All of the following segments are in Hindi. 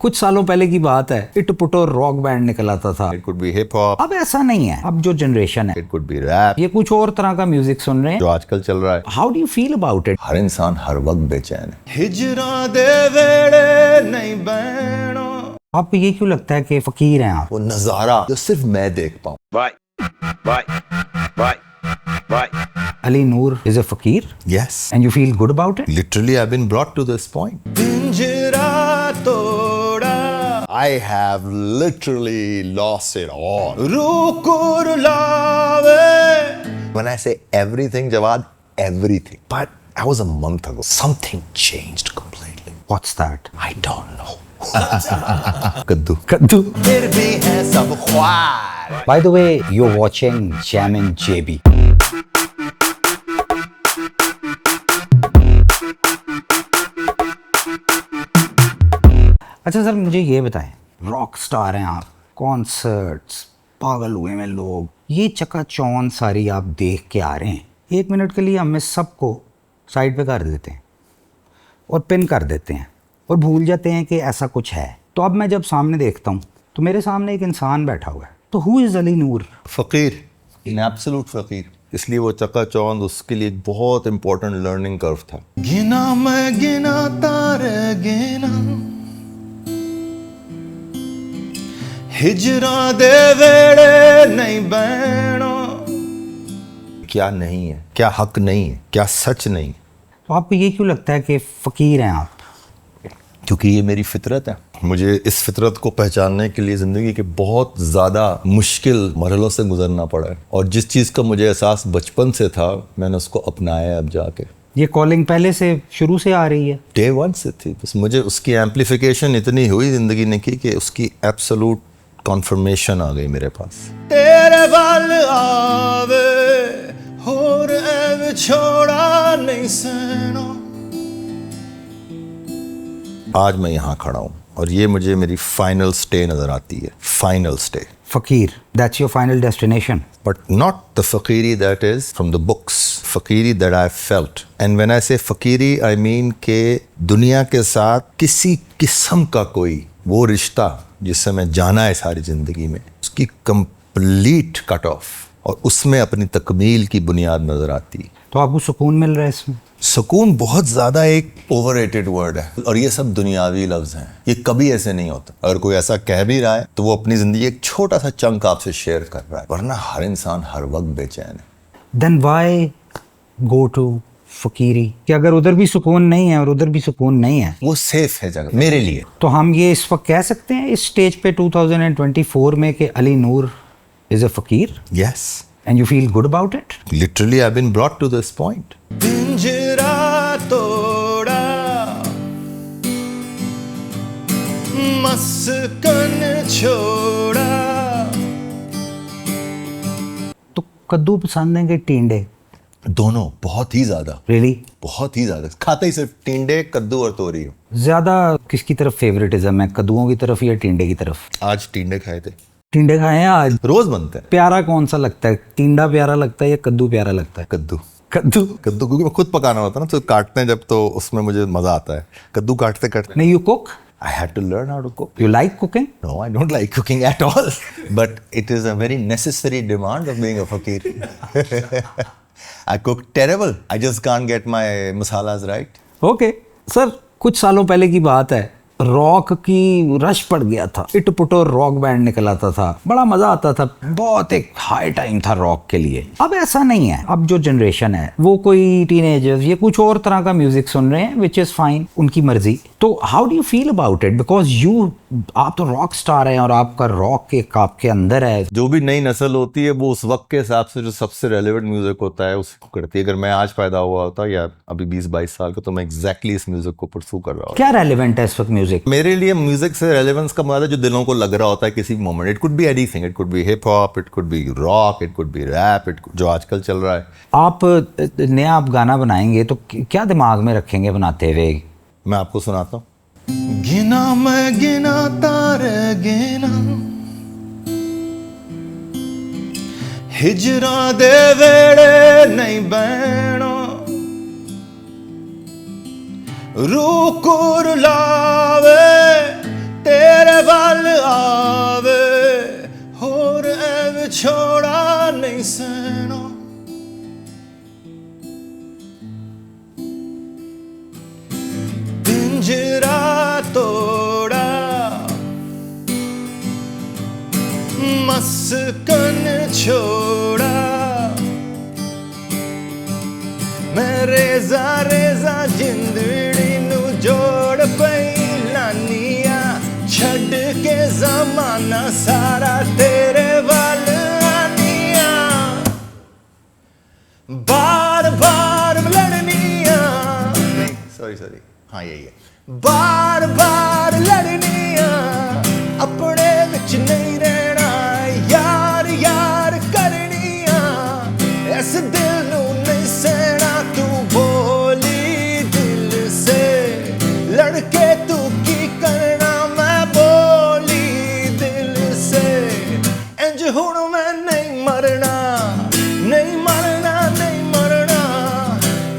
कुछ सालों पहले की बात है, इट पुटो रॉक बैंड निकल आता था। It could be hip hop. अब ऐसा नहीं है। अब जो जनरेशन है It could be rap. ये कुछ और तरह का म्यूजिक सुन रहे हैं। जो आजकल चल रहा है। How do you feel about it? हर इंसान हर वक्त बेचैन है। हिजरा दे वेड़े नहीं बहनो। आपको ये क्यों लगता है कि फकीर हैं आप? वो नजारा जो सिर्फ मैं देख पाऊँ। अली नूर इज अ फकीर Yes. And you feel good about it? Literally, I've been brought to this point. पिंजरा तोड़ा I have literally lost it all. रूकुर लावे। When I say everything, Jawad, everything. But that was a month ago. Something changed completely. What's that? I don't know. कद्दू। कद्दू। फिर भी है सब ख्वार। By the way you are watching Jam and JB. अच्छा सर, मुझे ये बताएं, रॉक स्टार हैं आप, कॉन्सर्ट्स, पागल हुए में लोग, ये चकाचौंध सारी आप देख के आ रहे हैं। एक मिनट के लिए हमें सबको साइड पे कर देते हैं और पिन कर देते हैं और भूल जाते हैं कि ऐसा कुछ है। तो अब मैं जब सामने देखता हूँ तो मेरे सामने एक इंसान बैठा हुआ है। तो हु इज़ अली नूर? फकीर, इन एब्सोल्यूट फकीर। इसलिए वो चकाचौंध उसके लिए एक बहुत इंपॉर्टेंट लर्निंग कर्व था। गिना मैं गिना तारे गिना। हिजरा दे वेड़े नहीं बहनो। क्या नहीं है, क्या हक नहीं है, क्या सच नहीं है। तो आपको ये क्यों लगता है कि फ़कीर हैं आप? क्योंकि ये मेरी फितरत है। मुझे इस फितरत को पहचानने के लिए ज़िंदगी के बहुत ज़्यादा मुश्किल मरहलों से गुजरना पड़ा है, और जिस चीज़ का मुझे एहसास बचपन से था मैंने उसको अपनाया अब जाके। ये कॉलिंग पहले से शुरू से आ रही है? डे वन से थी, बस मुझे उसकी एम्पलीफिकेशन इतनी हुई ज़िंदगी ने की कि उसकी एब्सोल्यूट कॉन्फर्मेशन आ गई मेरे पास। तेरे वाल आवे होर एव छोड़ा नहीं सहनो। आज मैं यहाँ खड़ा हूँ और ये मुझे मेरी फाइनल स्टे नज़र आती है। Final stay. Fakir, that's your final destination? But not the fakiri that is from the books. Fakiri that I felt. And when I say fakiri, I mean के दुनिया के साथ किसी किस्म का कोई वो रिश्ता जिससे मैं जाना है सारी ज़िंदगी में, उसकी कंप्लीट कट ऑफ, और उसमें अपनी तकमील की बुनियाद नज़र आती है। तो आपको सुकून मिल रहा है इसमें? सुकून बहुत ज़्यादा एक ओवररेटेड वर्ड है, और ये सब दुनियावी लफ्ज़ हैं। ये कभी ऐसे नहीं होता। अगर कोई ऐसा कह भी रहा है तो वो अपनी ज़िंदगी एक छोटा सा चंक आपसे शेयर कर रहा है, वरना हर इंसान हर वक्त बेचैन है। देन व्हाई गो टू फ़कीरी? कि अगर उधर भी सुकून नहीं है और उधर भी सुकून नहीं है, वो सेफ है जगह मेरे लिए। तो हम ये इस वक्त कह सकते हैं इस स्टेज पे 2024 में कि अली नूर इज़ अ फ़कीर? Yes. And you feel good about it? Literally, I've been brought to this point. पिंजरा तोड़ा मस्कन छोड़ा। तो कद्दू पसंद है कि टिंडे? दोनों बहुत ही ज़्यादा, रियली? बहुत ही ज़्यादा। खाता ही सिर्फ टिंडे, कद्दू और तोरी हूँ। ज़्यादा किसकी तरफ फेवरेटिज्म है, कद्दुओं की तरफ या टिंडे की तरफ? आज टिंडे खाए थे। टिंडे खाए हैं आज? रोज बनते हैं। प्यारा कौन सा लगता है, टिंडा प्यारा लगता है या कद्दू प्यारा लगता है? कद्दू। कद्दू। कद्दू क्योंकि मैं खुद पकाना होता है ना, तो काटते हैं जब, तो उसमें मुझे मज़ा आता है। कद्दू काटते काटते। नहीं, you cook? I had to learn how to cook. You like cooking? No, I don't like cooking at all. But it is a very necessary demand of being a fakir. I cook terrible. I just can't get my masalas right. Okay sir, कुछ सालों पहले की बात है, रॉक की रश पड़ गया था। इट पुटो रॉक बैंड निकल आता था, बड़ा मजा आता था, बहुत एक हाई टाइम था रॉक के लिए। अब ऐसा नहीं है। अब जो जनरेशन है वो कोई टीनेजर्स ये कुछ और तरह का म्यूजिक सुन रहे हैं, विच इज फाइन, उनकी मर्जी। तो how do you feel about it? Because आप तो रॉक स्टार हैं और आपका रॉक एक आपके अंदर है। जो भी नई नस्ल होती है वो उस वक्त के हिसाब से जो सबसे रेलेवेंट म्यूजिक होता है उसको करती है। अगर मैं आज पैदा हुआ होता या अभी 20-22 साल का, तो मैं एग्जैक्टली इस म्यूजिक को परसू कर रहा हूँ। क्या रेलिवेंट है इस वक्त म्यूजिक? मेरे लिए म्यूजिक से रेलेवेंस का मतलब जो दिलों को लग रहा होता है किसी moment. It could be anything, it could be hip hop, it could be rock, it could be rap, जो आजकल चल रहा है। आप नया आप गाना बनाएंगे तो क्या दिमाग में रखेंगे बनाते हुए? मैं आपको सुनाता हूँ। गिना मैं गिना तारे गिना। हिजरा दे वेड़े नहीं बहनो। रूकुर लावे मस्कन छोड़ा मैं रेजा रेजा जिंदड़ी नू जोड़ पई लानिया छड़ के जमाना सारा तेरे वाल आनिया बार बार लड़निया नहीं सॉरी हाँ यही है बार बार लड़निया अपने विच नहीं रहना यार यार करनिया इस दिल नू नहीं सहना तू बोली दिल से लड़के तू की करना मैं बोली दिल से इंज हुण मैं नहीं मरना नहीं मरना नहीं मरना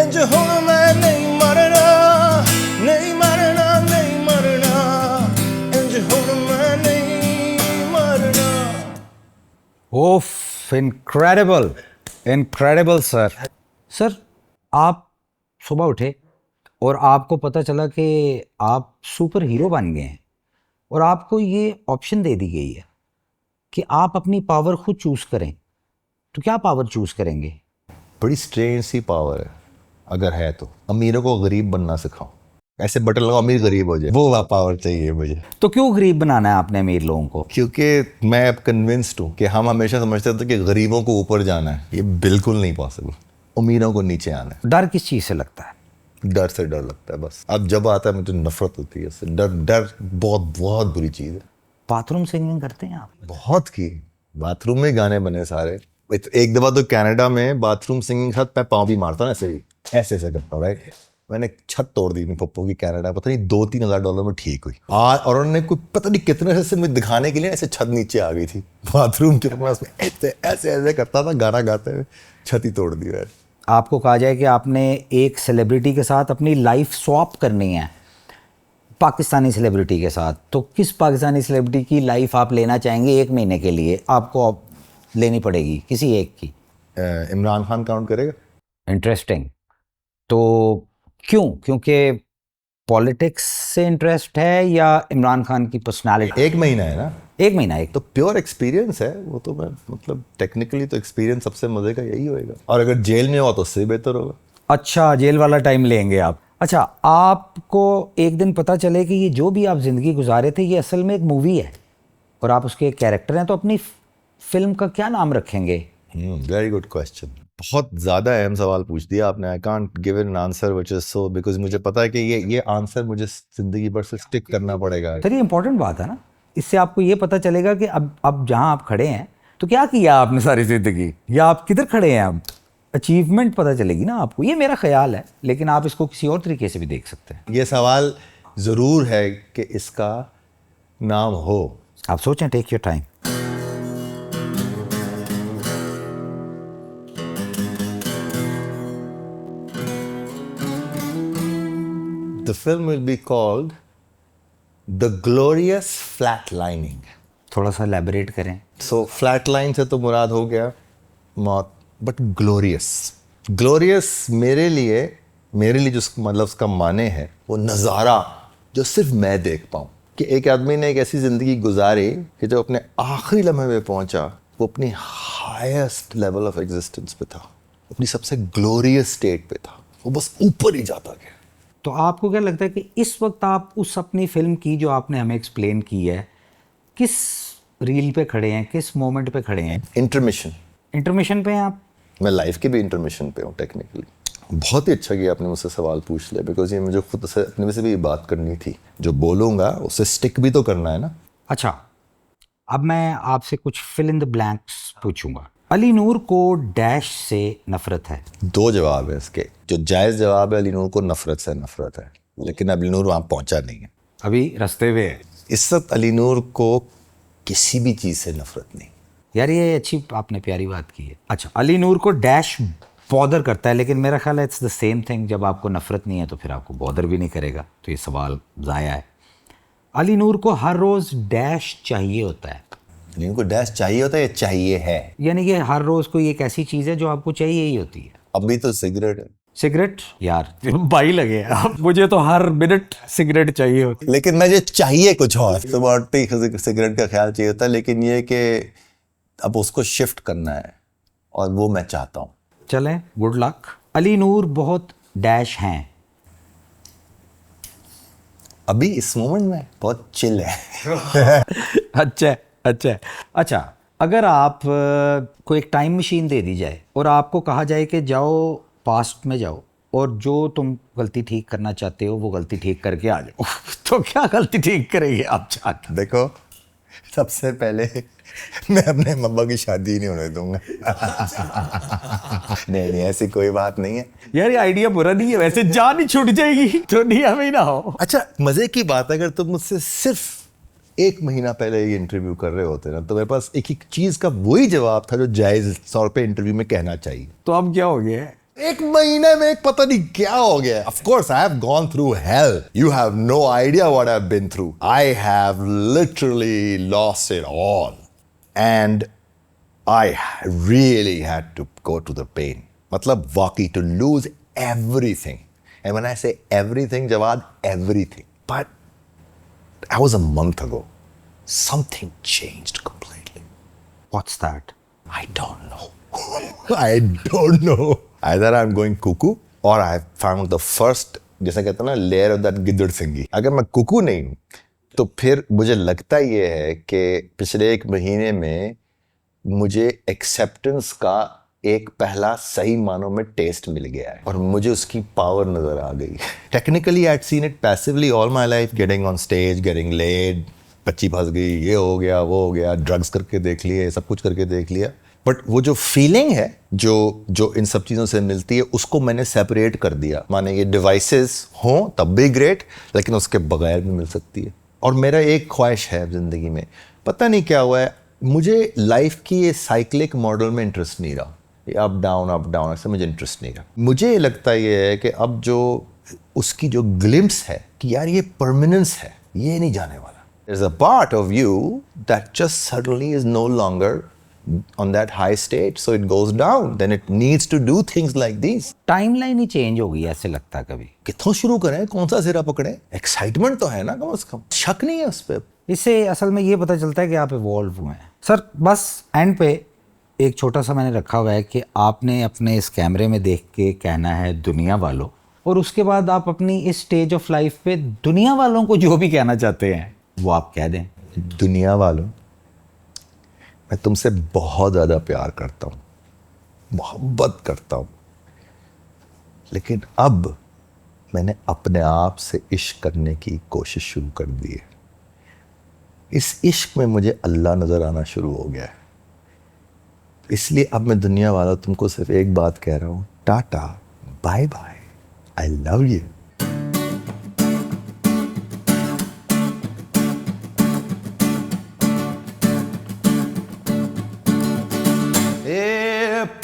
इंज हुण मैं नहीं मरना नहीं मरना नहीं मरना इंज हुण मैं नहीं मरना ओफ, इनक्रेडिबल इनक्रेडिबल सर। सर, आप सुबह उठे और आपको पता चला कि आप सुपर हीरो बन गए हैं और आपको ये ऑप्शन दे दी गई है कि आप अपनी पावर खुद चूज़ करें, तो क्या पावर चूज़ करेंगे? बड़ी स्ट्रेंज सी पावर है, अगर है तो अमीरों को गरीब बनना सिखाओ, ऐसे बटन लगाओ अमीर गरीब हो जाए, वो पावर चाहिए मुझे। तो क्यों गरीब बनाना है आपने अमीर लोगों को? क्योंकि मैं अब कन्विंस्ड हूँ कि हम हमेशा समझते थे कि गरीबों को ऊपर जाना है, ये बिल्कुल नहीं पॉसिबल, अमीरों को नीचे आना है। डर किस चीज़ से लगता है? डर से डर लगता है बस। अब जब आता है मुझे नफरत होती है इससे। डर डर बहुत बहुत बुरी चीज़ है। बाथरूम सिंगिंग करते हैं आप? बहुत की, बाथरूम में गाने बने सारे। एक दफ़ा तो कनाडा में बाथरूम सिंगिंग के साथ मैं पाँव भी मारता ना, ऐसे ऐसे करता हूँ, राइट। मैंने छत तोड़ दी अपनी पप्पू की कनाडा, पता नहीं $2-3 में ठीक हुई। और उन्होंने कोई पता नहीं कितने से मुझे दिखाने के लिए ऐसे छत नीचे आ गई थी बाथरूम के पास में, ऐसे ऐसे ऐसे करता था गाना गाते हुए, छत ही तोड़ दी मैंने। आपको कहा जाए कि आपने एक सेलिब्रिटी के साथ अपनी लाइफ स्वैप करनी है, पाकिस्तानी सेलिब्रिटी के साथ, तो किस पाकिस्तानी सेलिब्रिटी की लाइफ आप लेना चाहेंगे? 1 महीने के लिए आपको लेनी पड़ेगी किसी एक की। इमरान खान काउंट करेगा? इंटरेस्टिंग। तो क्यों? क्योंकि पॉलिटिक्स से इंटरेस्ट है या इमरान खान की पर्सनालिटी? 1 महीना है ना, 1 महीना एक तो प्योर एक्सपीरियंस है वो। तो मैं मतलब टेक्निकली तो एक्सपीरियंस सबसे मजे का यही होएगा, और अगर जेल में हो तो उससे बेहतर होगा। अच्छा, जेल वाला टाइम लेंगे आप। अच्छा, आपको एक दिन पता चले कि ये जो भी आप ज़िंदगी गुजारे थे ये असल में एक मूवी है और आप उसके एक कैरेक्टर हैं, तो अपनी फिल्म का क्या नाम रखेंगे? Very good question. बहुत ज़्यादा अहम सवाल पूछ दिया आपने। I can't give an answer which is so, because मुझे पता है कि ये आंसर मुझे ज़िंदगी भर से स्टिक करना पड़ेगा। सर, ये इंपॉर्टेंट बात है ना, इससे आपको ये पता चलेगा कि अब जहाँ आप खड़े हैं तो क्या किया आपने सारी ज़िंदगी, या आप किधर खड़े हैं अब। अचीवमेंट पता चलेगी ना आपको, ये मेरा ख्याल है, लेकिन आप इसको किसी और तरीके से भी देख सकते हैं। ये सवाल ज़रूर है कि इसका नाम हो। आप सोचें, take your time. The film will be called The Glorious Flatlining. थोड़ा सा एलैबोरेट करें। So flatline से तो मुराद हो गया मौत, बट ग्लोरियस मेरे लिए जो मतलब उसका माने है वो नज़ारा जो सिर्फ मैं देख पाऊँ, कि एक आदमी ने एक ऐसी ज़िंदगी गुजारी कि जब अपने आखिरी लम्हे में पहुँचा वो अपनी हाईएस्ट लेवल ऑफ एग्जिस्टेंस पे था, अपनी सबसे ग्लोरियस स्टेट पे था, वो बस ऊपर ही जाता गया। तो आपको क्या लगता है कि इस वक्त आप उस अपनी फिल्म की जो आपने हमें एक्सप्लेन की है, किस रील पे खड़े हैं, किस मोमेंट पे खड़े हैं? इंटरमिशन पे हैं आप? मैं लाइफ के भी इंटरमिशन पे हूँ टेक्निकली। बहुत ही अच्छा किया आपने मुझसे सवाल पूछ लिया, बिकॉज ये मुझे खुद से अपने से भी बात करनी थी। जो बोलूँगा उससे स्टिक भी तो करना है ना। अच्छा, अब मैं आपसे कुछ फिल इन द ब्लैंक्स पूछूंगा। अली नूर को डैश से नफरत है? 2 जवाब है इसके। जो जायज़ जवाब है, अली नूर को नफरत से नफरत है, लेकिन अली नूर वहाँ पहुँचा नहीं है, अभी रास्ते पे है। इस वक्त अली नूर को किसी भी चीज़ से नफरत नहीं। यार, ये अच्छी आपने प्यारी बात की है। अच्छा, अली नूर को डैश बॉदर करता है, लेकिन मेरा ख्याल है इट्स द सेम थिंग। जब आपको नफरत नहीं है तो फिर आपको बॉदर भी नहीं करेगा, तो ये सवाल ज़ाया है। अली नूर को हर रोज़ डैश चाहिए होता है। अली नूर को डैश चाहिए होता है या चाहिए है? यानी कि हर रोज़ कोई एक ऐसी चीज़ है जो आपको चाहिए ही होती है। अभी तो सिगरेट है। सिगरेट? यार भाई लगे आप, मुझे तो हर मिनट सिगरेट चाहिए होती है। लेकिन मुझे चाहिए कुछ और। सुबह उठते ही सिगरेट का ख्याल चाहिए होता है, लेकिन ये कि अब उसको शिफ्ट करना है और वो मैं चाहता हूँ। चलें, गुड लक। अली नूर बहुत डैश हैं। अभी इस मोमेंट में बहुत चिल है। अच्छा, अगर आप को एक टाइम मशीन दे दी जाए और आपको कहा जाए कि जाओ पास्ट में जाओ और जो तुम गलती ठीक करना चाहते हो वो गलती ठीक करके आ जाओ, तो क्या गलती ठीक करेंगे आप जाके? देखो, सबसे पहले मैं अपने मम्मा की शादी नहीं होने दूंगा। नहीं, ऐसी कोई बात नहीं है यार, ये आइडिया बुरा नहीं है वैसे, जान ही छूट जाएगी तो दुनिया में ही ना हो। अच्छा, मजे की बात है, अगर तुम मुझसे सिर्फ 1 महीना पहले ये इंटरव्यू कर रहे होते ना, तो मेरे पास एक चीज का वही जवाब था जो जायज तौर पे इंटरव्यू में कहना चाहिए। तो अब क्या हो गया? 1 महीने में पता नहीं क्या हो गया। Of course, I have gone through hell. You have no idea what I've been through. I have literally lost it all. And I really had to go to the pain. मतलब वाकई to lose everything. And when I say everything, Jawad, everything. But that was a month ago. Something changed completely. What's that? I don't know. I don't know. Either I'm going cuckoo or I found the first, जैसा कहते हैं ना, layer of that गिद्दड़ सिंगी। अगर मैं कुकू नहीं हूँ तो फिर मुझे लगता ये है कि पिछले 1 महीने में मुझे एक्सेप्टेंस का एक पहला सही मानों में टेस्ट मिल गया है और मुझे उसकी पावर नजर आ गई। Technically I had seen it passively all my life, getting on stage, getting laid, बच्ची फंस गई, ये हो गया, वो हो गया, ड्रग्स करके देख लिए, सब कुछ करके देख लिया। बट वो जो फीलिंग है जो इन सब चीज़ों से मिलती है, उसको मैंने सेपरेट कर दिया। माने ये डिवाइसेस हों तब भी ग्रेट, लेकिन उसके बगैर भी मिल सकती है। और मेरा एक ख्वाहिश है ज़िंदगी में, पता नहीं क्या हुआ है, मुझे लाइफ की ये साइक्लिक मॉडल में इंटरेस्ट नहीं रहा। ये अप डाउन ऐसे मुझे इंटरेस्ट नहीं रहा। मुझे लगता ये है कि अब जो उसकी जो ग्लिम्स है कि यार ये परमानेंस है, ये नहीं जाने वाला। There's a part of you that just suddenly is no longer on that high state, so it goes down. Then it needs to do things like these. Timeline he change हो गई ऐसे लगता है कभी। कितों शुरू करें, कौन सा सिरा पकड़े? एक्साइटमेंट तो है ना कम से कम, शक नहीं है उस पर। इससे असल में ये पता चलता है कि आप इवॉल्व हुए हैं। सर, बस एंड पे एक छोटा सा मैंने रखा हुआ है कि आपने अपने इस कैमरे में देख के कहना है दुनिया वालों, और उसके बाद आप अपनी इस स्टेज ऑफ लाइफ पे दुनिया वालों को जो भी कहना चाहते हैं वो आप कह दें। दुनिया वालों, मैं तुमसे बहुत ज़्यादा प्यार करता हूँ, मोहब्बत करता हूँ, लेकिन अब मैंने अपने आप से इश्क करने की कोशिश शुरू कर दी है। इस इश्क में मुझे अल्लाह नज़र आना शुरू हो गया है। इसलिए अब मैं दुनिया वालों तुमको सिर्फ एक बात कह रहा हूँ, tata bye bye, I love you.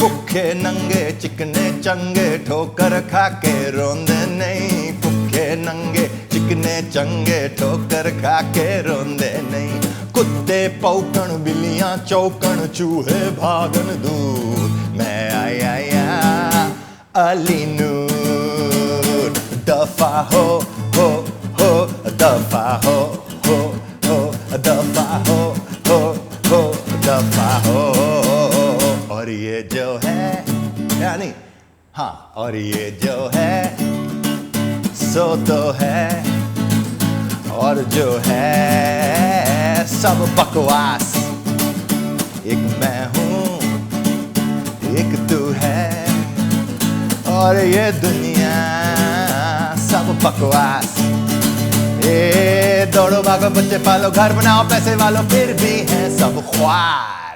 भुखे नंगे चिकने चंगे ठोकर खा के रोंदे नहीं, भुखे नंगे चिकने चंगे ठोकर खा के रोंदे नहीं। कुत्ते पौकण बिल्लियां चौकण चूहे भागन दूर, मैं आया अली नूर। दफा हो दफा हो दफा हो दफा हो। और ये जो है, यानी हाँ, और ये जो है सो तो है, और जो है सब बकवास। एक मैं हूँ, एक तू है, और ये दुनिया सब बकवास। दौड़ो भागो बच्चे पालो घर बनाओ पैसे वालों, फिर भी है सब ख्वास।